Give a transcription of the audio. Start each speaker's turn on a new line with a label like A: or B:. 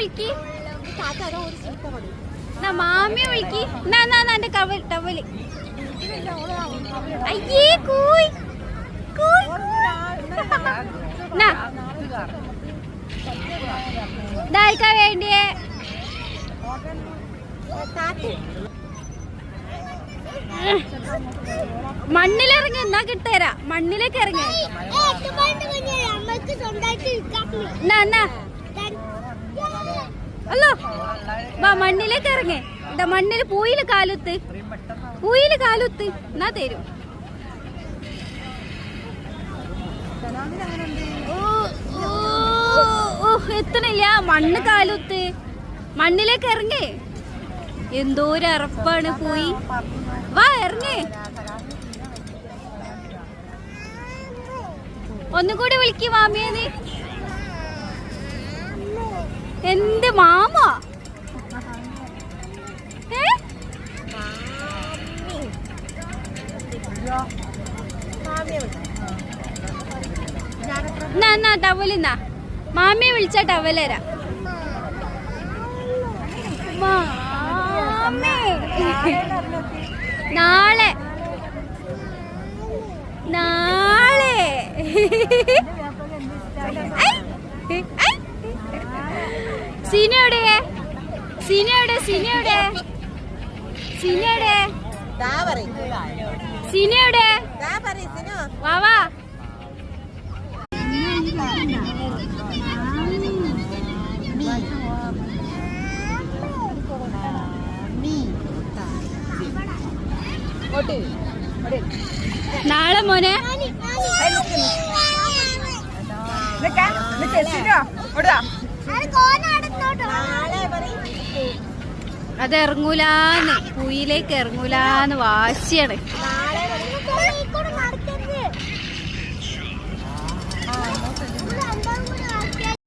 A: വിളിക്ക്, മാമിയെ വിളിക്ക്. എന്റെ ടവല്. അയ്യേ കൂയ് ഇതാർക്കാ വേണ്ടിയേ? മണ്ണിലിറങ്ങി എന്നാ കിട്ടേരാ. മണ്ണിലേക്ക് ഇറങ്ങി. അല്ലോ വാ, മണ്ണിലേക്ക് ഇറങ്ങി. ഇതാ മണ്ണില് പൂയില് കാലുത്ത് എന്നാ തരും. എത്തണില്ല. മണ്ണ് കാലുത്ത്. മണ്ണിലേക്ക് ഇറങ്ങി. എന്തോ ഒരു അറപ്പാണ്. പോയി വാ, ഇറങ്ങി. ഒന്നുകൂടി വിളിക്ക് മാമിയെന്ന്. എന്ത് മാമ? എന്നാ ടവലെന്നാ. മാമിയെ വിളിച്ച ടവലരാ. നാളെ സീനയുടെ വാവാ. നാളെ മോനെ അത് ഇറങ്ങൂലാന്ന്. കുയിലേക്ക് ഇറങ്ങൂലാന്ന് വാശിയാണ്.